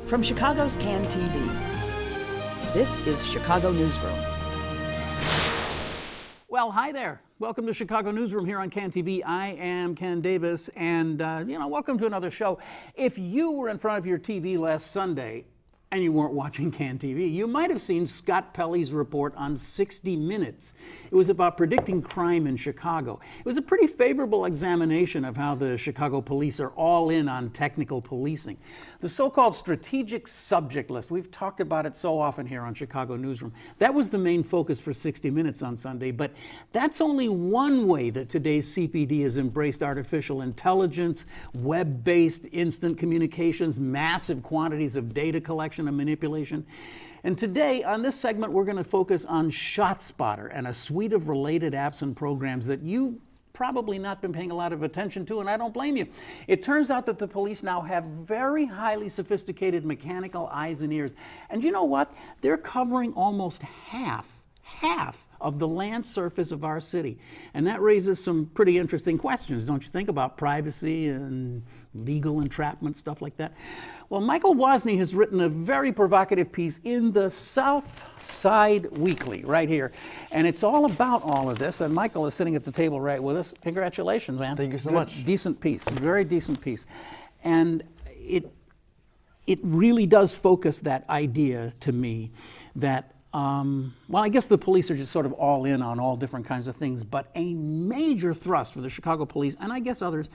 From Chicago's CAN TV, this is Chicago Newsroom. Well, hi there. Welcome to Chicago Newsroom here on CAN TV. I am Ken Davis, and welcome to another show. If you were in front of your TV last Sunday and you weren't watching CAN TV, you might have seen Scott Pelley's report on 60 Minutes. It was about predicting crime in Chicago. It was a pretty favorable examination of how the Chicago police are all in on technical policing. The so-called strategic subject list, we've talked about it so often here on Chicago Newsroom. That was the main focus for 60 Minutes on Sunday, but that's only one way that today's CPD has embraced artificial intelligence, web-based instant communications, massive quantities of data collection and manipulation. And today, on this segment, we're going to focus on ShotSpotter and a suite of related apps and programs that you've probably not been paying a lot of attention to, and I don't blame you. It turns out that the police now have very highly sophisticated mechanical eyes and ears. And you know what? They're covering almost half of the land surface of our city. And that raises some pretty interesting questions, don't you think, about privacy and legal entrapment, stuff like that? Well, Michael Wasney has written a very provocative piece in the South Side Weekly right here. And it's all about all of this. And Michael is sitting at the table right with us. Congratulations, man. Thank you so much. Decent piece, very decent piece. And it really does focus that idea to me that I guess the police are just sort of all in on all different kinds of things, but a major thrust for the Chicago police, and I guess others,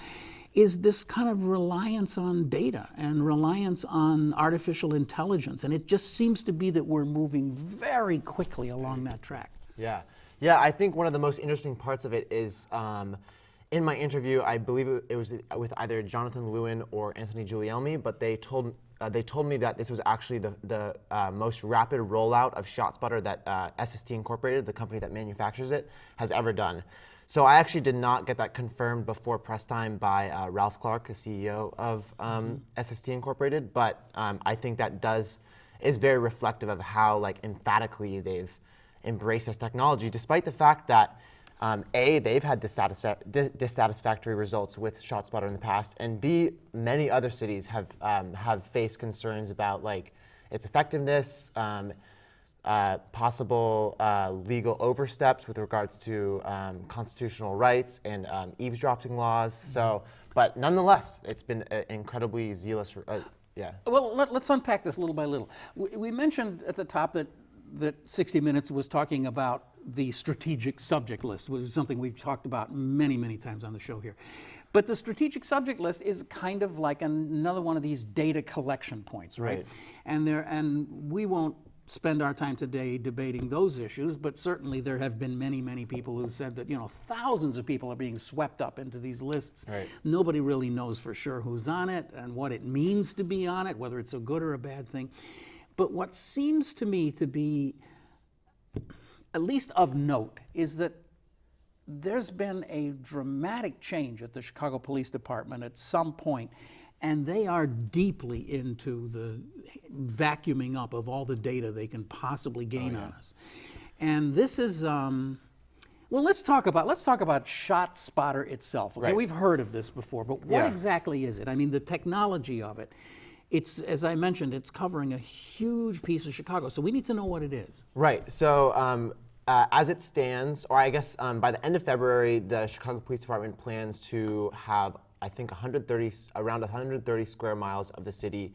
is this kind of reliance on data and reliance on artificial intelligence. And it just seems to be that we're moving very quickly along that track. Yeah, I think one of the most interesting parts of it is in my interview, I believe it was with either Jonathan Lewin or Anthony Giulielmi, but they told me that this was actually the most rapid rollout of ShotSpotter that SST Incorporated, the company that manufactures it, has ever done. So I actually did not get that confirmed before press time by Ralph Clark, the CEO of SST Incorporated, but I think that is very reflective of how emphatically they've embraced this technology, despite the fact that A, they've had dissatisfactory results with ShotSpotter in the past, and B, many other cities have faced concerns about its effectiveness, possible legal oversteps with regards to constitutional rights and eavesdropping laws. So, but nonetheless, it's been incredibly zealous. Yeah. Well, let's unpack this little by little. We mentioned at the top that 60 Minutes was talking about the strategic subject list, which is something we've talked about many, many times on the show here. But the strategic subject list is kind of like another one of these data collection points, right? And we won't spend our time today debating those issues, but certainly there have been many, many people who said that, thousands of people are being swept up into these lists. Right. Nobody really knows for sure who's on it and what it means to be on it, whether it's a good or a bad thing. But what seems to me to be at least of note is that there's been a dramatic change at the Chicago Police Department at some point, and they are deeply into the vacuuming up of all the data they can possibly gain on us. And this is, let's talk about ShotSpotter itself. Okay, right. We've heard of this before, but what exactly is it? I mean, the technology of it. It's, as I mentioned, it's covering a huge piece of Chicago, so we need to know what it is. Right. So as it stands, or I guess by the end of February, the Chicago Police Department plans to have, I think, around 130 square miles of the city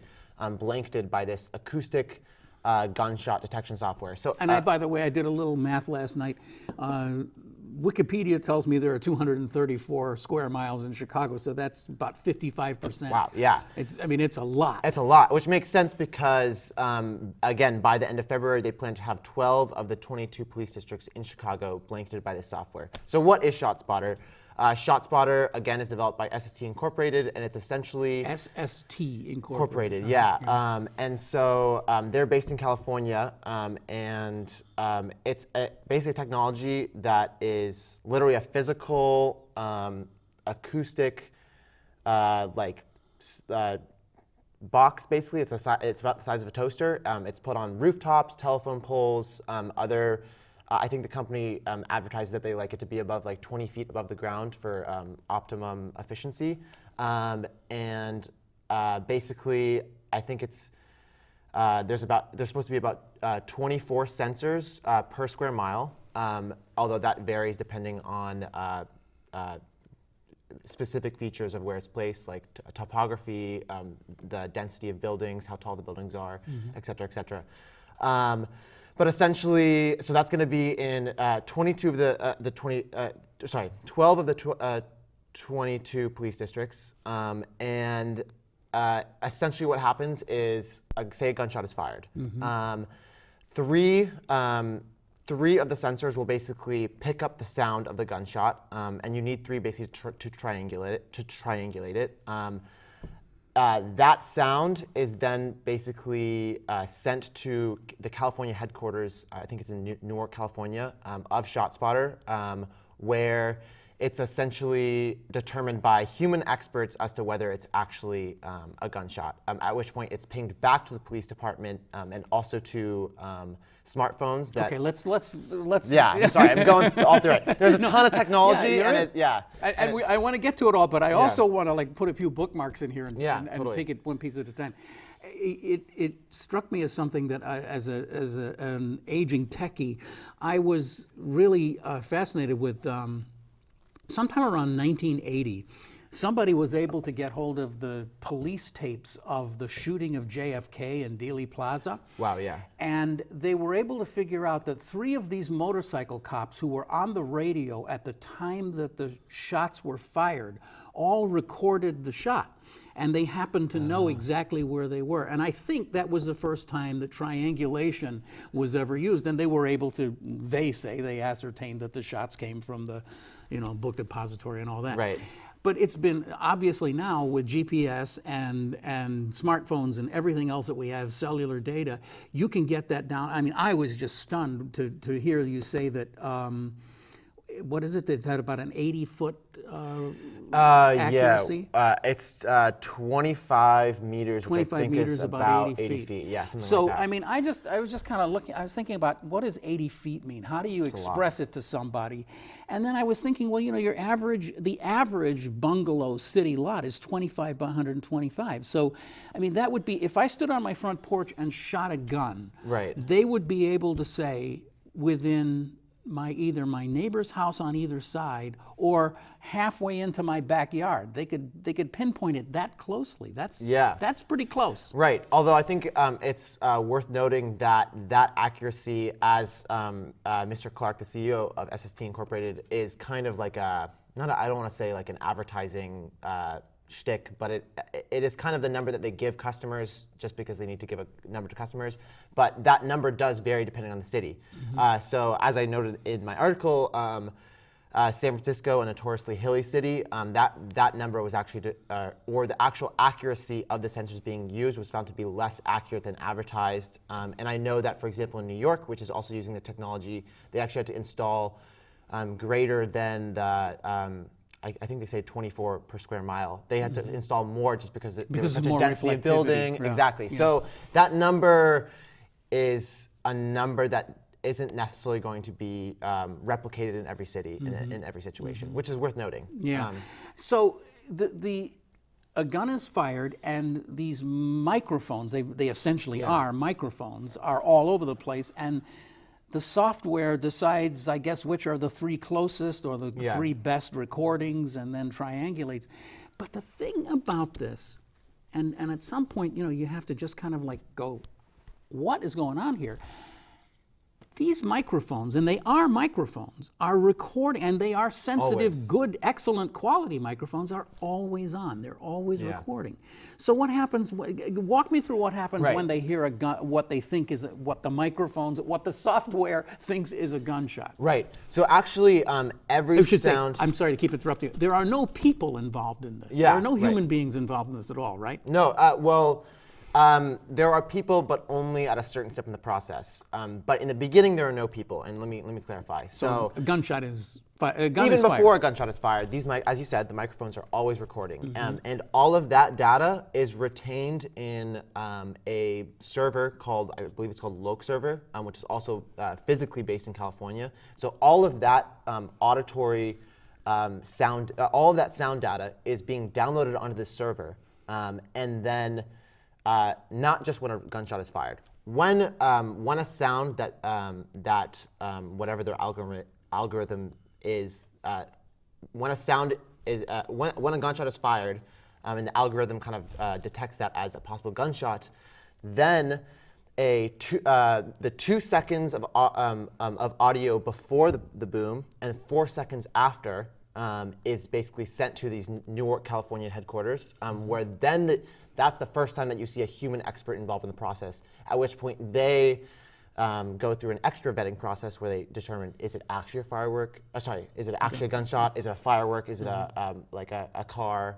blanketed by this acoustic gunshot detection software. So, and by the way, I did a little math last night. Wikipedia tells me there are 234 square miles in Chicago, so that's about 55%. Wow, yeah. It's a lot. It's a lot, which makes sense because, again, by the end of February, they plan to have 12 of the 22 police districts in Chicago blanketed by this software. So what is ShotSpotter? ShotSpotter, again, is developed by SST Incorporated, and it's essentially... SST Incorporated. Yeah. And so they're based in California, and it's basically a technology that is literally a physical, acoustic, box, basically. It's about the size of a toaster. It's put on rooftops, telephone poles, I think the company advertises that they like it to be above 20 feet above the ground for optimum efficiency. Basically, I think it's there's supposed to be about 24 sensors per square mile, although that varies depending on specific features of where it's placed, like topography, the density of buildings, how tall the buildings are, et cetera, et cetera. But essentially, so that's going to be in 12 of the 22 police districts, and essentially what happens is, say a gunshot is fired. Three of the sensors will basically pick up the sound of the gunshot, and you need three basically to triangulate it. That sound is then basically sent to the California headquarters, I think it's in Newark, California, of ShotSpotter, where it's essentially determined by human experts as to whether it's actually a gunshot, at which point it's pinged back to the police department and also to smartphones. Okay, let's. Yeah, I'm sorry, I'm going all through it. There's a ton of technology, I want to get to it all, but I also want to put a few bookmarks in here and totally. take it one piece at a time. It struck me as something that as an aging techie, I was really fascinated with. Sometime around 1980, somebody was able to get hold of the police tapes of the shooting of JFK in Dealey Plaza. Wow, yeah. And they were able to figure out that 3 of these motorcycle cops who were on the radio at the time that the shots were fired all recorded the shot. And they happened to know exactly where they were. And I think that was the first time that triangulation was ever used. And they were able to, they ascertained that the shots came from the, book depository and all that. Right. But it's been, obviously now with GPS and smartphones and everything else that we have, cellular data, you can get that down. I mean, I was just stunned to hear you say that, what is it, that had about an 80-foot accuracy? Yeah, it's 25 meters, 25 which I think meters, is about 80 feet. Yeah, something so, like that. I mean, I was just kind of looking, I was thinking about what does 80 feet mean? How do you express it to somebody? And then I was thinking, well, the average bungalow city lot is 25 by 125. So, I mean, that would be, if I stood on my front porch and shot a gun, right, they would be able to say within either my neighbor's house on either side or halfway into my backyard. They could pinpoint it that closely. That's pretty close. Right. Although I think it's worth noting that accuracy, as Mr. Clark, the CEO of SST Incorporated, is kind of like I don't want to say like an advertising shtick, but it is kind of the number that they give customers just because they need to give a number to customers. But that number does vary depending on the city. So as I noted in my article, San Francisco, a notoriously hilly city, that number was actually, or the actual accuracy of the sensors being used was found to be less accurate than advertised. And I know that, for example, in New York, which is also using the technology, they actually had to install greater than the, I think they say 24 per square mile. They had to install more just because there was such a density of building. Yeah. Exactly. Yeah. So that number is a number that isn't necessarily going to be replicated in every city, in every situation, which is worth noting. Yeah. So a gun is fired, and these microphones, they essentially are microphones, are all over the place, and the software decides, I guess, which are the 3 closest or the 3 best recordings, and then triangulates. But the thing about this, and at some point, you have to just kind of go, what is going on here? These microphones, and they are microphones, are recording, and they are sensitive, always. Good, excellent quality microphones are always on. They're always recording. So what happens, walk me through what happens when they hear a gun, what they think is, what the software thinks is a gunshot. Right. So actually, every sound. I'm sorry to keep interrupting you. There are no people involved in this. Yeah, there are no human beings involved in this at all, right? No, there are people, but only at a certain step in the process. But in the beginning, there are no people, and let me clarify. So a gunshot is even before a gunshot is fired, these as you said, the microphones are always recording, and all of that data is retained in a server called, I believe it's called Loc server, which is also physically based in California. So all of that auditory sound, all of that sound data is being downloaded onto this server, and then not just when a gunshot is fired. When a sound that whatever their algorithm is, when a sound is when a gunshot is fired, and the algorithm kind of detects that as a possible gunshot, then the 2 seconds of audio before the boom and 4 seconds after is basically sent to these Newark, California headquarters, where then that's the first time that you see a human expert involved in the process, at which point they go through an extra vetting process where they determine, is it actually a firework? Is it actually a gunshot? Is it a firework? Is it a car?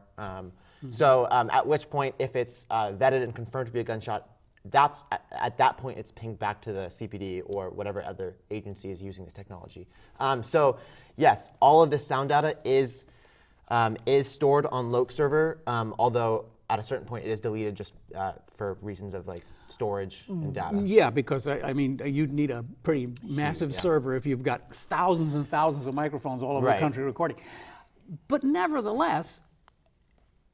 So at which point, if it's vetted and confirmed to be a gunshot, at that point it's pinged back to the CPD or whatever other agency is using this technology. So yes, all of this sound data is stored on Loke server, although at a certain point it is deleted just for reasons of like storage and data. Yeah, because I mean, you'd need a pretty massive server if you've got thousands and thousands of microphones all over the country recording. But nevertheless,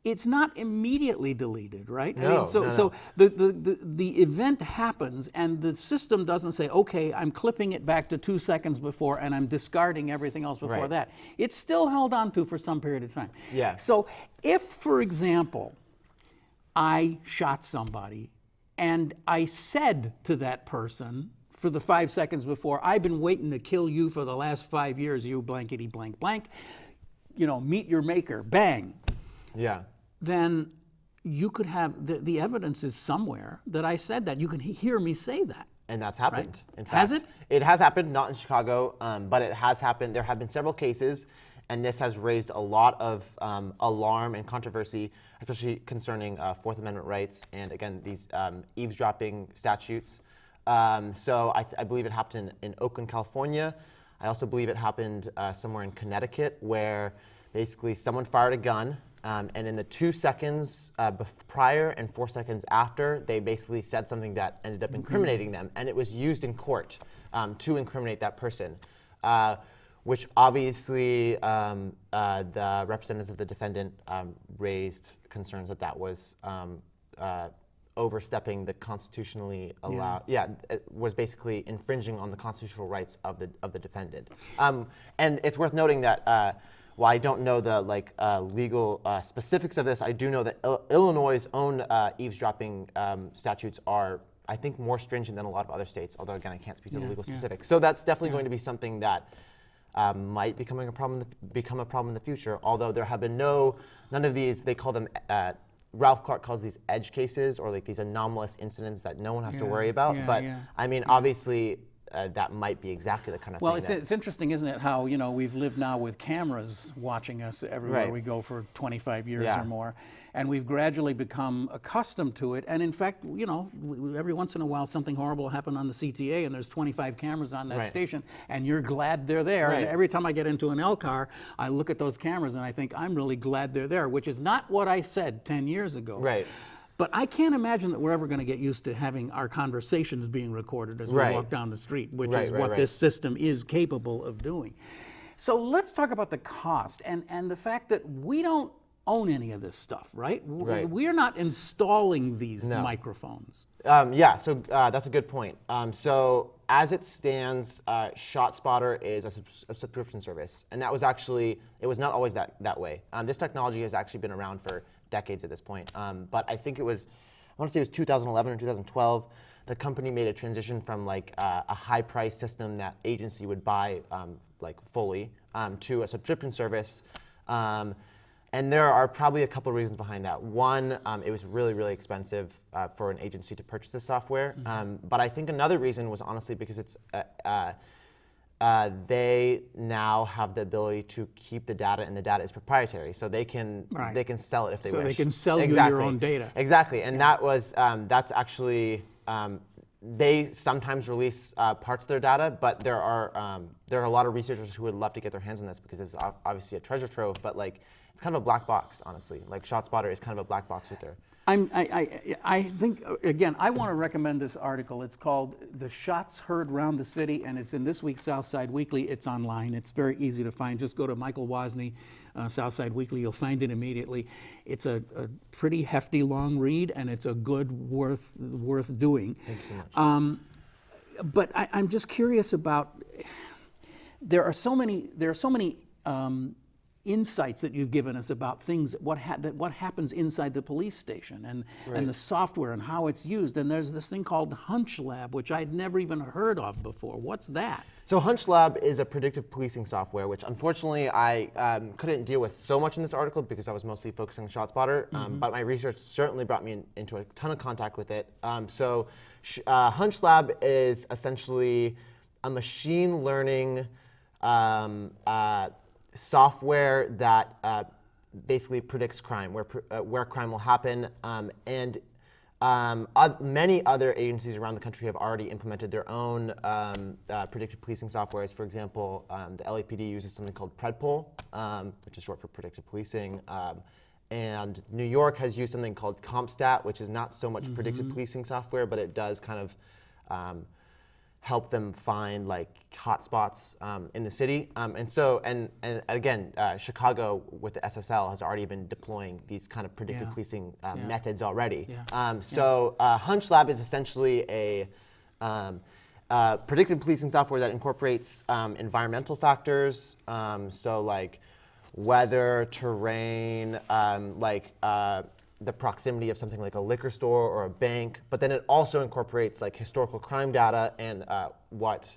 it's not immediately deleted, right? No, so the event happens and the system doesn't say, okay, I'm clipping it back to 2 seconds before and I'm discarding everything else before that. It's still held on to for some period of time. Yeah. So if, for example, I shot somebody and I said to that person for the 5 seconds before, I've been waiting to kill you for the last 5 years, you blankety blank blank, meet your maker, bang. Yeah. Then you could have, the evidence is somewhere that I said that. You can hear me say that. And that's happened. Right? In fact, has it? It has happened, not in Chicago, but it has happened. There have been several cases, and this has raised a lot of alarm and controversy, especially concerning Fourth Amendment rights and, again, these eavesdropping statutes. So I believe it happened in Oakland, California. I also believe it happened somewhere in Connecticut, where basically someone fired a gun, and in the 2 seconds prior and 4 seconds after, they basically said something that ended up incriminating them, and it was used in court to incriminate that person, which obviously the representatives of the defendant raised concerns that was overstepping the constitutionally allowed. It was basically infringing on the constitutional rights of the defendant. And it's worth noting that. While I don't know the legal specifics of this, I do know that Illinois' own eavesdropping statutes are, I think, more stringent than a lot of other states. Although again, I can't speak to the legal specifics. So that's definitely going to be something that might become a problem in the future. Although there have been none of these. They call them. Ralph Clark calls these edge cases, or like these anomalous incidents that no one has to worry about. I mean, obviously. That might be exactly the kind of thing. Well, it's interesting, isn't it, how we've lived now with cameras watching us everywhere we go for 25 years or more, and we've gradually become accustomed to it. And in fact, every once in a while something horrible will happen on the CTA, and there's 25 cameras on that station, and you're glad they're there. And every time I get into an L car, I look at those cameras and I think I'm really glad they're there, which is not what I said 10 years ago. Right. But I can't imagine that we're ever going to get used to having our conversations being recorded as we walk down the street, which is what this system is capable of doing. So let's talk about the cost and the fact that we don't own any of this stuff, right? We're not installing these microphones. So that's a good point. So as it stands, ShotSpotter is a subscription service, and that was actually, it was not always that way. This technology has actually been around for decades at this point. But I think I want to say it was 2011 or 2012, the company made a transition from a high price system that agency would buy fully to a subscription service. And there are probably a couple of reasons behind that. One, it was really, really expensive for an agency to purchase this software. But I think another reason was honestly because it's they now have the ability to keep the data, and the data is proprietary, so they can sell it if they wish. So they can sell you your own data. Exactly, and that was that's actually they sometimes release parts of their data, but there are a lot of researchers who would love to get their hands on this because it's obviously a treasure trove, but it's kind of a black box, honestly. ShotSpotter is kind of a black box with their I think, again, I want to recommend this article. It's called "The Shots Heard Round the City," and it's in this week's Southside Weekly. It's online. It's very easy to find. Just go to Michael Wasney, Southside Weekly. You'll find it immediately. It's a pretty hefty, long read, and it's a good, worth doing. Thanks so much. But I'm just curious about. There are so many insights that you've given us about things, what happens inside the police station, and the software and how it's used. And there's this thing called Hunch Lab, which I'd never even heard of before. What's that? So Hunch Lab is a predictive policing software, which unfortunately I couldn't deal with so much in this article because I was mostly focusing on ShotSpotter, but my research certainly brought me into a ton of contact with it. Hunch Lab is essentially a machine learning software that basically predicts crime, where crime will happen, and many other agencies around the country have already implemented their own predictive policing softwares. For example, the LAPD uses something called PredPol, which is short for predictive policing, and New York has used something called CompStat, which is not so much predictive policing software, but it does kind of help them find like hotspots in the city, and again, Chicago with the SSL has already been deploying these kind of predictive policing methods already. Hunch Lab is essentially a predictive policing software that incorporates environmental factors, so like weather, terrain, the proximity of something like a liquor store or a bank, but then it also incorporates like historical crime data and what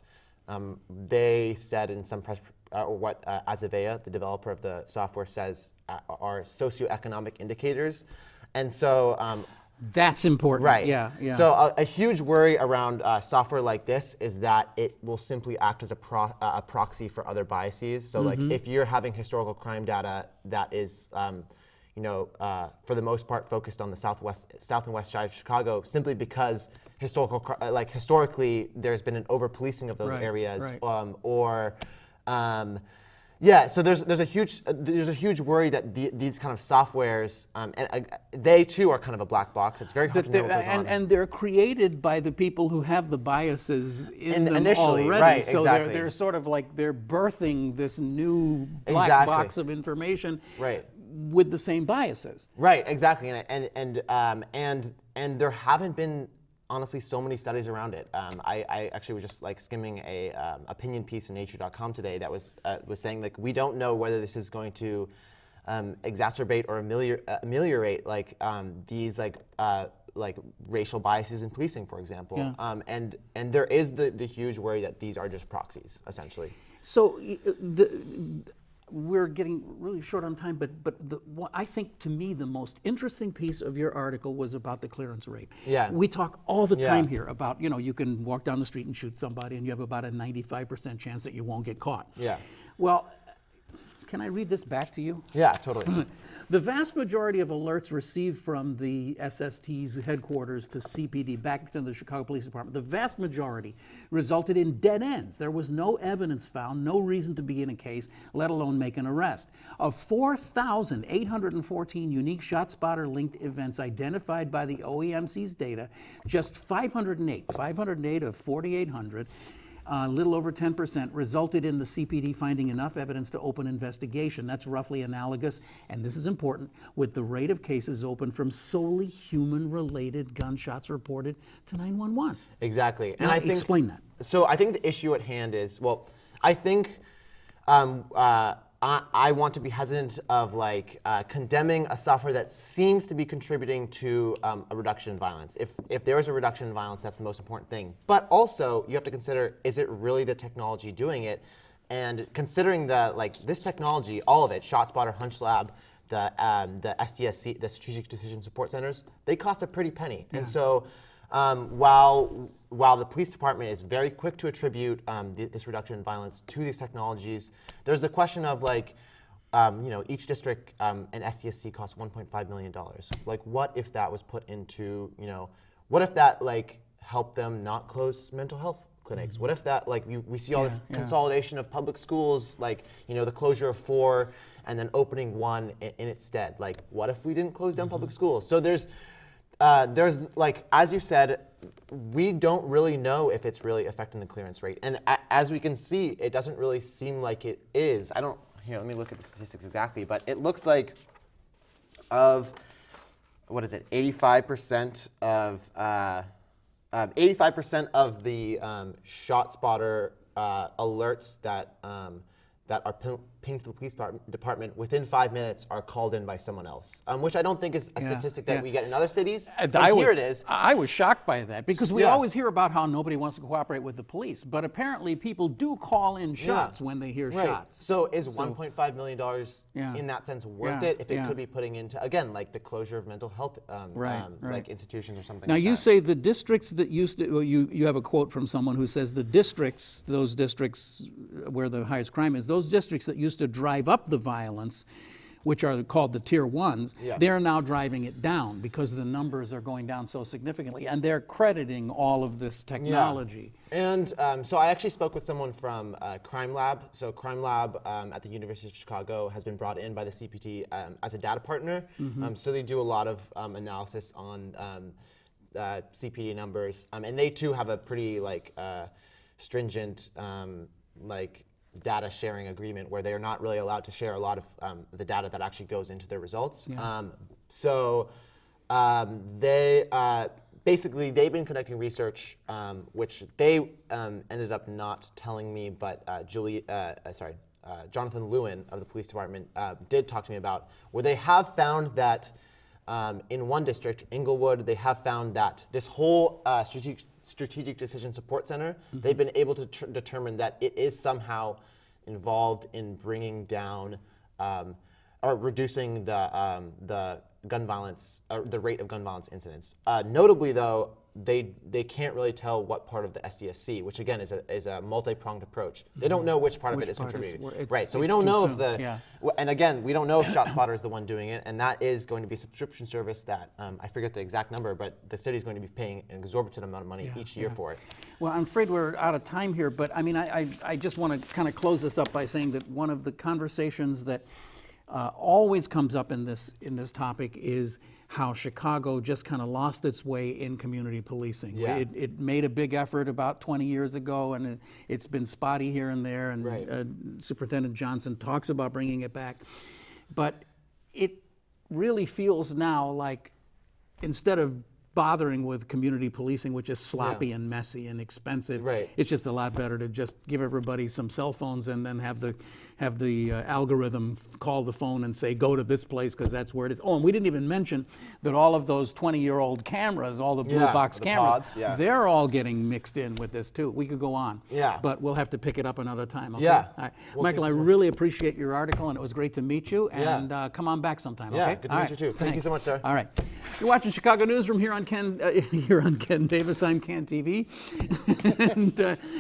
they said in some press, or what Azavea, the developer of the software, says are socioeconomic indicators. And so that's important. Right. Yeah. So a huge worry around software like this is that it will simply act as a proxy for other biases. So like if you're having historical crime data that is for the most part focused on the south and west side of Chicago, simply because historically there's been an over-policing of those areas, so there's a huge worry that these kind of softwares, and they too are kind of a black box. It's very hard to know what goes on. And they're created by the people who have the biases in them initially, already. right? So exactly. they're sort of like they're birthing this new black box of information. Right. With the same biases. Right, exactly, and there haven't been honestly so many studies around it. I actually was just like skimming a opinion piece in Nature.com today that was saying like we don't know whether this is going to exacerbate or ameliorate like these like racial biases in policing, for example. And there is the huge worry that these are just proxies, essentially. So we're getting really short on time, but what I think to me the most interesting piece of your article was about the clearance rate. Yeah. We talk all the time here about, you can walk down the street and shoot somebody and you have about a 95% chance that you won't get caught. Yeah. Well, can I read this back to you? Yeah, totally. The vast majority of alerts received from the SST's headquarters to CPD back to the Chicago Police Department, the vast majority resulted in dead ends. There was no evidence found, no reason to begin a case, let alone make an arrest. Of 4,814 unique ShotSpotter linked events identified by the OEMC's data, just 508 of 4,800, a little over 10%, resulted in the CPD finding enough evidence to open investigation. That's roughly analogous, and this is important, with the rate of cases open from solely human-related gunshots reported to 911. Exactly. And Now, I think, explain that. So I think the issue at hand is, well, I think I want to be hesitant of condemning a software that seems to be contributing to a reduction in violence. If there is a reduction in violence, that's the most important thing. But also, you have to consider, is it really the technology doing it? And considering this technology, all of it, ShotSpotter, Hunch Lab, the SDSC, the Strategic Decision Support Centers, they cost a pretty penny. Yeah. And so while the police department is very quick to attribute this reduction in violence to these technologies, there's the question of each district an SDSC costs $1.5 million. What if that was put into, what if that helped them not close mental health clinics? What if that we see all this consolidation of public schools, the closure of 4 and then opening 1 in its stead? What if we didn't close down public schools? So there's There's like, as you said, we don't really know if it's really affecting the clearance rate. And as we can see, it doesn't really seem like it is. Here, let me look at the statistics exactly, but it looks like of, what is it, 85% of 85% of the ShotSpotter alerts that that are pinged to the police department within 5 minutes are called in by someone else, which I don't think is a statistic that we get in other cities. But here it is. I was shocked by that because we always hear about how nobody wants to cooperate with the police, but apparently people do call in shots when they hear shots. So is $1.5 million in that sense worth it if it could be putting into, again, like the closure of mental health like institutions or something now like that? Now you say the districts that used to, well, you have a quote from someone who says the districts, those districts where the highest crime is, those districts that used to drive up the violence, which are called the tier ones, they're now driving it down because the numbers are going down so significantly, and they're crediting all of this technology. And so I actually spoke with someone from Crime Lab. So Crime Lab at the University of Chicago has been brought in by the CPT as a data partner. So they do a lot of analysis on CPT numbers, and they too have a pretty stringent data sharing agreement where they are not really allowed to share a lot of the data that actually goes into their results. They basically, they've been conducting research, which they ended up not telling me, but Jonathan Lewin of the police department did talk to me about, where they have found that in one district, Inglewood, they have found that this whole strategic decision support center, they've been able to determine that it is somehow involved in bringing down or reducing the gun violence, the rate of gun violence incidents. Notably, though, they can't really tell what part of the SDSC, which again is a multi-pronged approach. They don't know which part of it is contributing. Right. So we don't know if and again, we don't know if ShotSpotter is the one doing it, and that is going to be a subscription service that I forget the exact number, but the city is going to be paying an exorbitant amount of money each year for it. Well, I'm afraid we're out of time here, but I mean, I just want to kind of close this up by saying that one of the conversations that always comes up in this topic is how Chicago just kind of lost its way in community policing. It made a big effort about 20 years ago, and it's been spotty here and there, and Superintendent Johnson talks about bringing it back. But it really feels now like instead of bothering with community policing, which is sloppy and messy and expensive, it's just a lot better to just give everybody some cell phones and then have the algorithm call the phone and say, go to this place because that's where it is. Oh, and we didn't even mention that all of those 20-year-old cameras, all the blue box cameras, they're all getting mixed in with this too. We could go on, but we'll have to pick it up another time. Okay? All right. Michael, I really appreciate your article, and it was great to meet you, and come on back sometime, okay? Good to meet you too. Thank you so much, sir. All right. You're watching Chicago Newsroom here on Ken Davis. I'm Ken TV,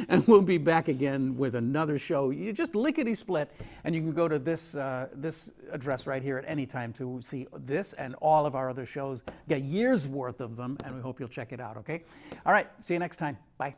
and we'll be back again with another show. You just lickety-split, and you can go to this address right here at any time to see this and all of our other shows. Got years worth of them, and we hope you'll check it out, okay? All right, see you next time. Bye.